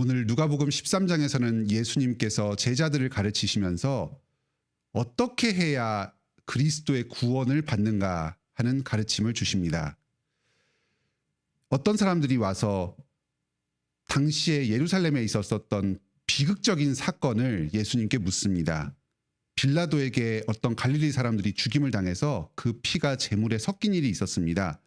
오늘 누가복음 13장에서는 예수님께서 제자들을 가르치시면서 어떻게 해야 그리스도의 구원을 받는가 하는 가르침을 주십니다. 어떤 사람들이 와서 당시에 예루살렘에 있었던 비극적인 사건을 예수님께 묻습니다. 빌라도에게 어떤 갈릴리 사람들이 죽임을 당해서 그 피가 제물에 섞인 일이 있었습니다.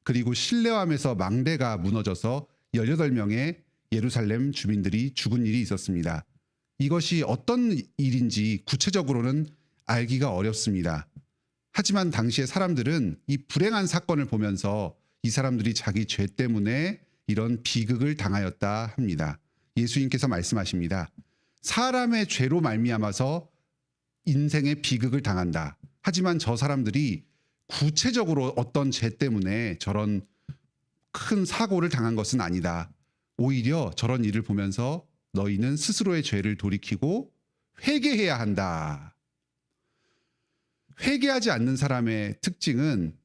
그리고 실레암에서 망대가 무너져서 18명의 예루살렘 주민들이 죽은 일이 있었습니다. 이것이 어떤 일인지 구체적으로는 알기가 어렵습니다. 하지만 당시의 사람들은 이 불행한 사건을 보면서 이 사람들이 자기 죄 때문에 이런 비극을 당하였다 합니다. 예수님께서 말씀하십니다. 사람의 죄로 말미암아서 인생의 비극을 당한다. 하지만 저 사람들이 구체적으로 어떤 죄 때문에 저런 큰 사고를 당한 것은 아니다. 오히려 저런 일을 보면서 너희는 스스로의 죄를 돌이키고 회개해야 한다. 회개하지 않는 사람의 특징은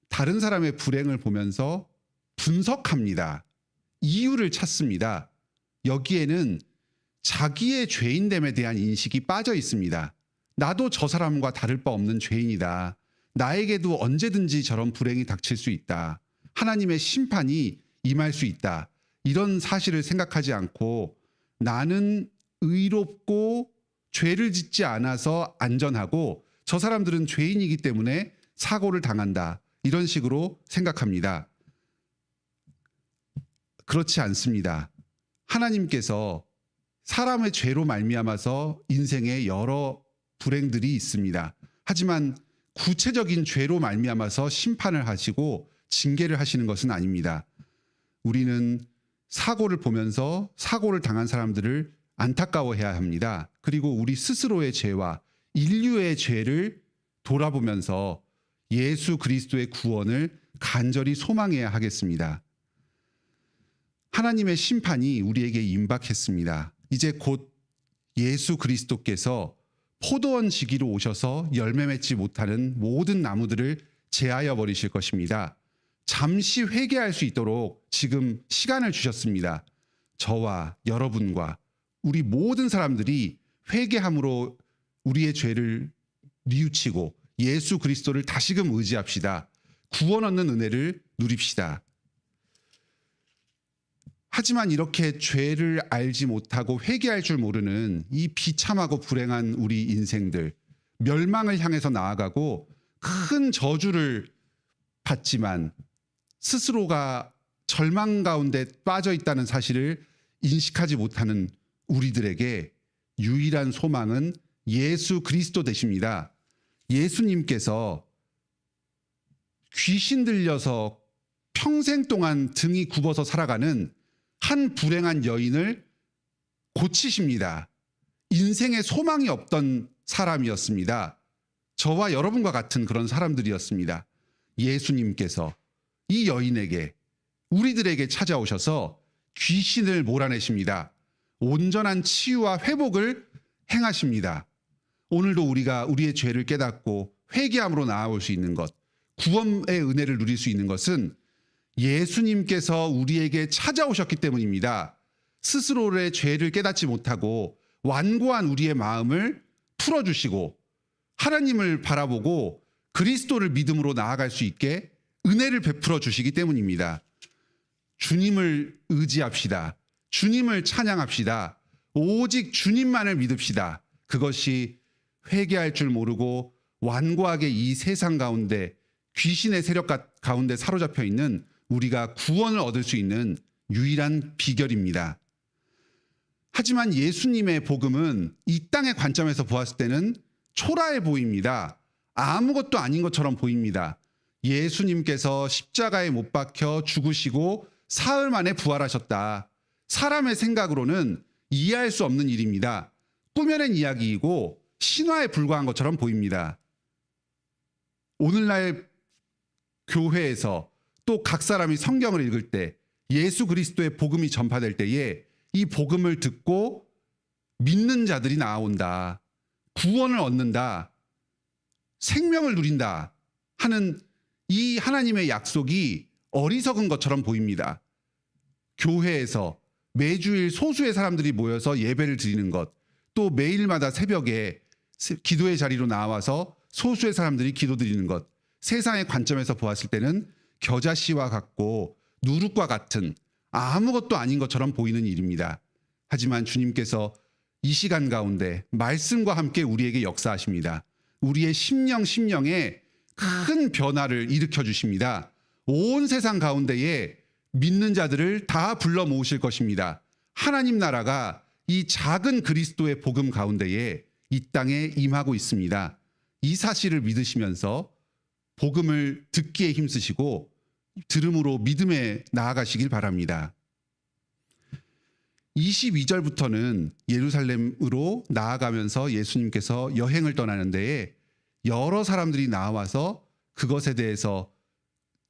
다른 사람의 불행을 보면서 분석합니다. 이유를 찾습니다. 여기에는 자기의 죄인됨에 대한 인식이 빠져 있습니다. 나도 저 사람과 다를 바 없는 죄인이다. 나에게도 언제든지 저런 불행이 닥칠 수 있다. 하나님의 심판이 임할 수 있다. 이런 사실을 생각하지 않고 나는 의롭고 죄를 짓지 않아서 안전하고 저 사람들은 죄인이기 때문에 사고를 당한다. 이런 식으로 생각합니다. 그렇지 않습니다. 하나님께서 사람의 죄로 말미암아서 인생에 여러 불행들이 있습니다. 하지만 구체적인 죄로 말미암아서 심판을 하시고 징계를 하시는 것은 아닙니다. 우리는 사고를 보면서 사고를 당한 사람들을 안타까워해야 합니다. 그리고 우리 스스로의 죄와 인류의 죄를 돌아보면서 예수 그리스도의 구원을 간절히 소망해야 하겠습니다. 하나님의 심판이 우리에게 임박했습니다. 이제 곧 예수 그리스도께서 포도원 지기로 오셔서 열매 맺지 못하는 모든 나무들을 제하여 버리실 것입니다. 잠시 회개할 수 있도록 지금 시간을 주셨습니다. 저와 여러분과 우리 모든 사람들이 회개함으로 우리의 죄를 뉘우치고 예수 그리스도를 다시금 의지합시다. 구원 얻는 은혜를 누립시다. 하지만 이렇게 죄를 알지 못하고 회개할 줄 모르는 이 비참하고 불행한 우리 인생들, 멸망을 향해서 나아가고 큰 저주를 받지만 스스로가 절망 가운데 빠져 있다는 사실을 인식하지 못하는 우리들에게 유일한 소망은 예수 그리스도 되십니다. 예수님께서 귀신 들려서 평생 동안 등이 굽어서 살아가는 한 불행한 여인을 고치십니다. 인생에 소망이 없던 사람이었습니다. 저와 여러분과 같은 그런 사람들이었습니다. 예수님께서 이 여인에게 우리들에게 찾아오셔서 귀신을 몰아내십니다. 온전한 치유와 회복을 행하십니다. 오늘도 우리가 우리의 죄를 깨닫고 회개함으로 나아올 수 있는 것, 구원의 은혜를 누릴 수 있는 것은 예수님께서 우리에게 찾아오셨기 때문입니다. 스스로의 죄를 깨닫지 못하고 완고한 우리의 마음을 풀어주시고 하나님을 바라보고 그리스도를 믿음으로 나아갈 수 있게 은혜를 베풀어 주시기 때문입니다. 주님을 의지합시다. 주님을 찬양합시다. 오직 주님만을 믿읍시다. 그것이 회개할 줄 모르고 완고하게 이 세상 가운데 귀신의 세력 가운데 사로잡혀 있는 우리가 구원을 얻을 수 있는 유일한 비결입니다. 하지만 예수님의 복음은 이 땅의 관점에서 보았을 때는 초라해 보입니다. 아무것도 아닌 것처럼 보입니다. 예수님께서 십자가에 못 박혀 죽으시고 사흘 만에 부활하셨다. 사람의 생각으로는 이해할 수 없는 일입니다. 꾸며낸 이야기이고 신화에 불과한 것처럼 보입니다. 오늘날 교회에서 또 각 사람이 성경을 읽을 때 예수 그리스도의 복음이 전파될 때에 이 복음을 듣고 믿는 자들이 나온다. 구원을 얻는다. 생명을 누린다 하는 이 하나님의 약속이 어리석은 것처럼 보입니다. 교회에서 매주일 소수의 사람들이 모여서 예배를 드리는 것, 또 매일마다 새벽에 기도의 자리로 나와서 소수의 사람들이 기도드리는 것, 세상의 관점에서 보았을 때는 겨자씨와 같고 누룩과 같은 아무것도 아닌 것처럼 보이는 일입니다. 하지만 주님께서 이 시간 가운데 말씀과 함께 우리에게 역사하십니다. 우리의 심령에 큰 변화를 일으켜 주십니다. 온 세상 가운데에 믿는 자들을 다 불러 모으실 것입니다. 하나님 나라가 이 작은 그리스도의 복음 가운데에 이 땅에 임하고 있습니다. 이 사실을 믿으시면서 복음을 듣기에 힘쓰시고 들음으로 믿음에 나아가시길 바랍니다. 22절부터는 예루살렘으로 나아가면서 예수님께서 여행을 떠나는 데에 여러 사람들이 나와서 그것에 대해서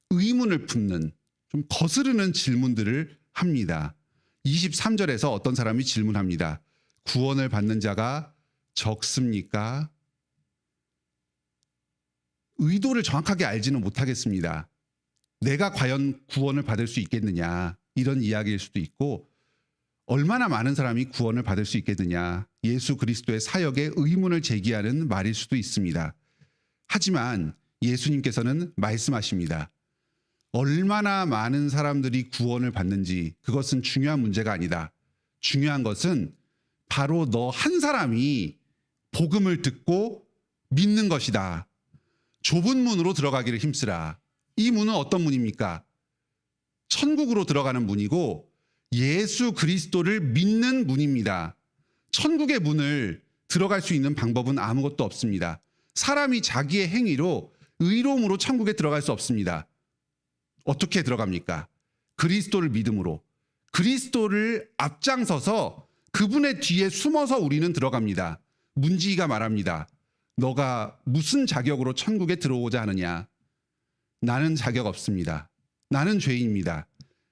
의문을 품는, 좀 거스르는 질문들을 합니다. 23절에서 어떤 사람이 질문합니다. 구원을 받는 자가 적습니까? 의도를 정확하게 알지는 못하겠습니다. 내가 과연 구원을 받을 수 있겠느냐, 이런 이야기일 수도 있고, 얼마나 많은 사람이 구원을 받을 수 있겠느냐, 예수 그리스도의 사역에 의문을 제기하는 말일 수도 있습니다. 하지만 예수님께서는 말씀하십니다. 얼마나 많은 사람들이 구원을 받는지 그것은 중요한 문제가 아니다. 중요한 것은 바로 너 한 사람이 복음을 듣고 믿는 것이다. 좁은 문으로 들어가기를 힘쓰라. 이 문은 어떤 문입니까? 천국으로 들어가는 문이고 예수 그리스도를 믿는 문입니다. 천국의 문을 들어갈 수 있는 방법은 아무것도 없습니다. 사람이 자기의 행위로 의로움으로 천국에 들어갈 수 없습니다. 어떻게 들어갑니까? 그리스도를 믿음으로. 그리스도를 앞장서서 그분의 뒤에 숨어서 우리는 들어갑니다. 문지기가 말합니다. 너가 무슨 자격으로 천국에 들어오고자 하느냐? 나는 자격 없습니다. 나는 죄인입니다.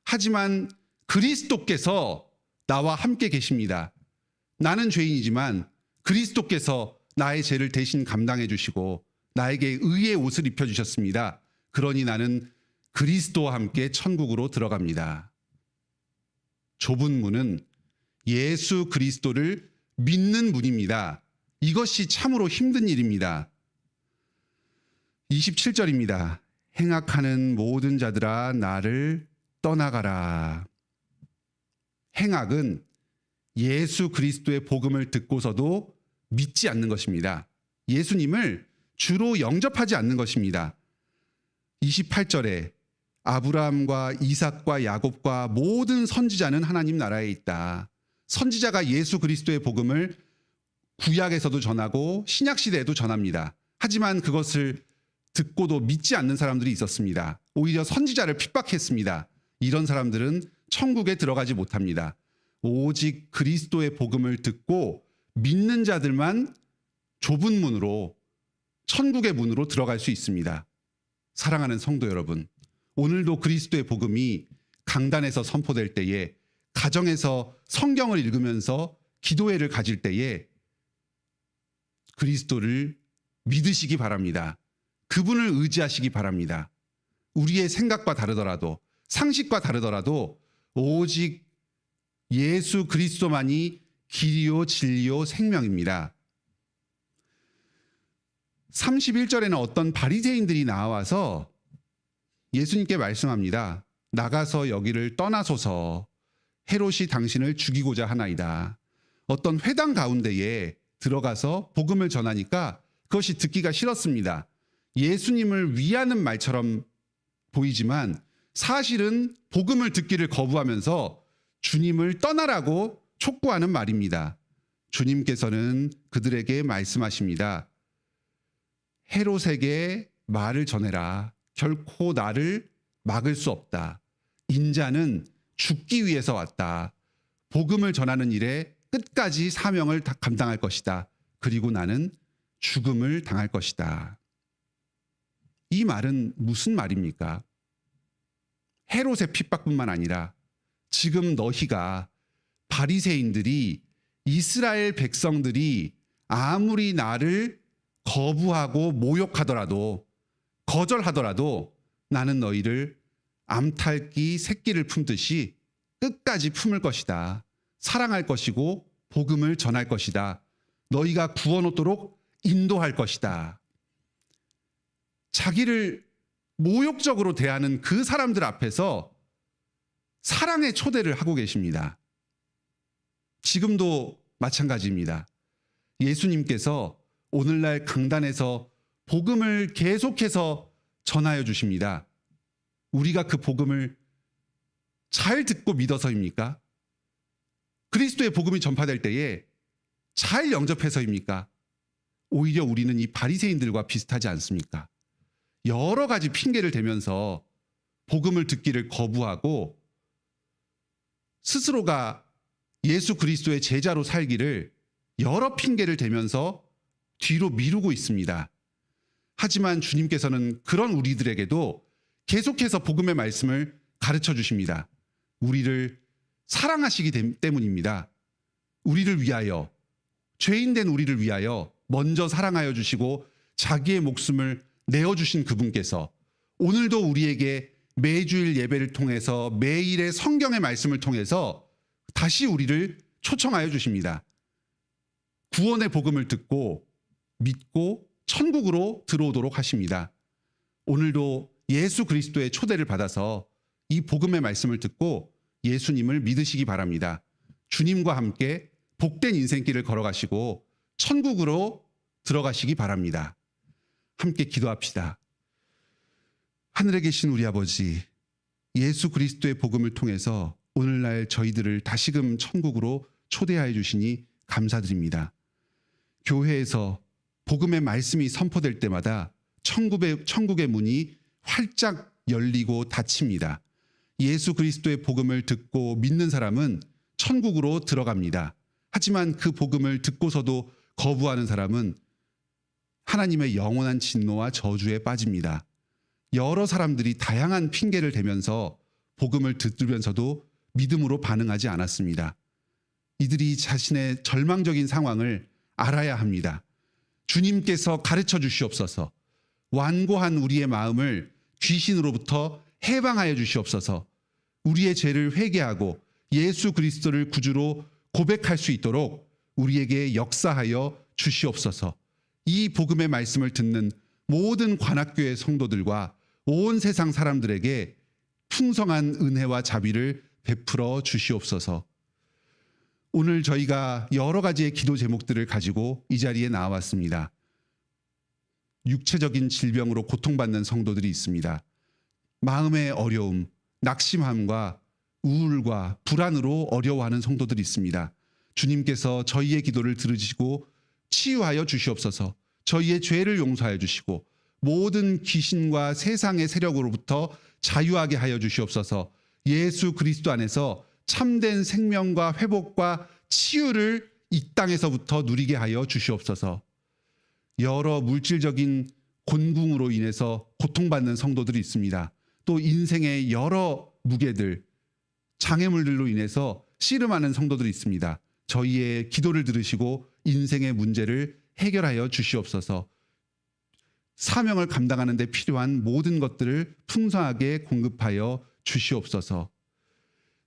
하지만 그리스도께서 나와 함께 계십니다. 나는 죄인이지만 그리스도께서 나의 죄를 대신 감당해 주시고 나에게 의의 옷을 입혀 주셨습니다. 그러니 나는 그리스도와 함께 천국으로 들어갑니다. 좁은 문은 예수 그리스도를 믿는 문입니다. 이것이 참으로 힘든 일입니다. 27절입니다. 행악하는 모든 자들아 나를 떠나가라. 행악은 예수 그리스도의 복음을 듣고서도 믿지 않는 것입니다. 예수님을 주로 영접하지 않는 것입니다. 28절에 아브라함과 이삭과 야곱과 모든 선지자는 하나님 나라에 있다. 선지자가 예수 그리스도의 복음을 구약에서도 전하고 신약 시대에도 전합니다. 하지만 그것을 듣고도 믿지 않는 사람들이 있었습니다. 오히려 선지자를 핍박했습니다. 이런 사람들은 천국에 들어가지 못합니다. 오직 그리스도의 복음을 듣고 믿는 자들만 좁은 문으로, 천국의 문으로 들어갈 수 있습니다. 사랑하는 성도 여러분, 오늘도 그리스도의 복음이 강단에서 선포될 때에, 가정에서 성경을 읽으면서 기도회를 가질 때에 그리스도를 믿으시기 바랍니다. 그분을 의지하시기 바랍니다. 우리의 생각과 다르더라도, 상식과 다르더라도 오직 예수 그리스도만이 길이요 진리요 생명입니다. 31절에는 어떤 바리새인들이 나와서 예수님께 말씀합니다. 나가서 여기를 떠나소서. 헤롯이 당신을 죽이고자 하나이다. 어떤 회당 가운데에 들어가서 복음을 전하니까 그것이 듣기가 싫었습니다. 예수님을 위하는 말처럼 보이지만 사실은 복음을 듣기를 거부하면서 주님을 떠나라고 촉구하는 말입니다. 주님께서는 그들에게 말씀하십니다. 헤롯에게 말을 전해라. 결코 나를 막을 수 없다. 인자는 죽기 위해서 왔다. 복음을 전하는 일에 끝까지 사명을 감당할 것이다. 그리고 나는 죽음을 당할 것이다. 이 말은 무슨 말입니까? 헤롯의 핍박뿐만 아니라 지금 너희가 바리새인들이, 이스라엘 백성들이 아무리 나를 거부하고 모욕하더라도, 거절하더라도 나는 너희를 암탉이 새끼를 품듯이 끝까지 품을 것이다. 사랑할 것이고 복음을 전할 것이다. 너희가 구원 얻도록 인도할 것이다. 자기를 모욕적으로 대하는 그 사람들 앞에서 사랑의 초대를 하고 계십니다. 지금도 마찬가지입니다. 예수님께서 오늘날 강단에서 복음을 계속해서 전하여 주십니다. 우리가 그 복음을 잘 듣고 믿어서입니까? 그리스도의 복음이 전파될 때에 잘 영접해서입니까? 오히려 우리는 이 바리새인들과 비슷하지 않습니까? 여러 가지 핑계를 대면서 복음을 듣기를 거부하고 스스로가 예수 그리스도의 제자로 살기를 여러 핑계를 대면서 뒤로 미루고 있습니다. 하지만 주님께서는 그런 우리들에게도 계속해서 복음의 말씀을 가르쳐 주십니다. 우리를 사랑하시기 때문입니다. 우리를 위하여, 죄인된 우리를 위하여 먼저 사랑하여 주시고 자기의 목숨을 내어주신 그분께서 오늘도 우리에게 매주일 예배를 통해서 매일의 성경의 말씀을 통해서 다시 우리를 초청하여 주십니다. 구원의 복음을 듣고 믿고 천국으로 들어오도록 하십니다. 오늘도 예수 그리스도의 초대를 받아서 이 복음의 말씀을 듣고 예수님을 믿으시기 바랍니다. 주님과 함께 복된 인생길을 걸어가시고 천국으로 들어가시기 바랍니다. 함께 기도합시다. 하늘에 계신 우리 아버지, 예수 그리스도의 복음을 통해서 오늘날 저희들을 다시금 천국으로 초대하여 주시니 감사드립니다. 교회에서 복음의 말씀이 선포될 때마다 천국의 문이 활짝 열리고 닫힙니다. 예수 그리스도의 복음을 듣고 믿는 사람은 천국으로 들어갑니다. 하지만 그 복음을 듣고서도 거부하는 사람은 하나님의 영원한 진노와 저주에 빠집니다. 여러 사람들이 다양한 핑계를 대면서 복음을 듣으면서도 믿음으로 반응하지 않았습니다. 이들이 자신의 절망적인 상황을 알아야 합니다. 주님께서 가르쳐 주시옵소서. 완고한 우리의 마음을 귀신으로부터 해방하여 주시옵소서. 우리의 죄를 회개하고 예수 그리스도를 구주로 고백할 수 있도록 우리에게 역사하여 주시옵소서. 이 복음의 말씀을 듣는 모든 관악교회 성도들과 온 세상 사람들에게 풍성한 은혜와 자비를 베풀어 주시옵소서. 오늘 저희가 여러 가지의 기도 제목들을 가지고 이 자리에 나왔습니다. 육체적인 질병으로 고통받는 성도들이 있습니다. 마음의 어려움, 낙심함과 우울과 불안으로 어려워하는 성도들이 있습니다. 주님께서 저희의 기도를 들으시고 치유하여 주시옵소서. 저희의 죄를 용서하여 주시고 모든 귀신과 세상의 세력으로부터 자유하게 하여 주시옵소서. 예수 그리스도 안에서 참된 생명과 회복과 치유를 이 땅에서부터 누리게 하여 주시옵소서. 여러 물질적인 곤궁으로 인해서 고통받는 성도들이 있습니다. 또 인생의 여러 무게들, 장애물들로 인해서 씨름하는 성도들이 있습니다. 저희의 기도를 들으시고 인생의 문제를 해결하여 주시옵소서. 사명을 감당하는 데 필요한 모든 것들을 풍성하게 공급하여 주시옵소서.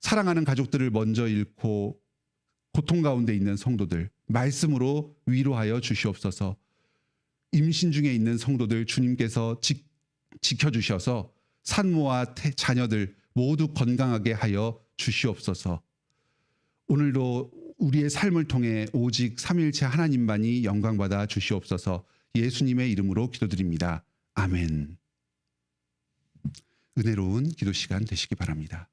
사랑하는 가족들을 먼저 잃고 고통 가운데 있는 성도들 말씀으로 위로하여 주시옵소서. 임신 중에 있는 성도들 주님께서 지켜주셔서 산모와 자녀들 모두 건강하게 하여 주시옵소서. 오늘도 우리의 삶을 통해 오직 삼위일체 하나님만이 영광받아 주시옵소서. 예수님의 이름으로 기도드립니다. 아멘. 은혜로운 기도 시간 되시기 바랍니다.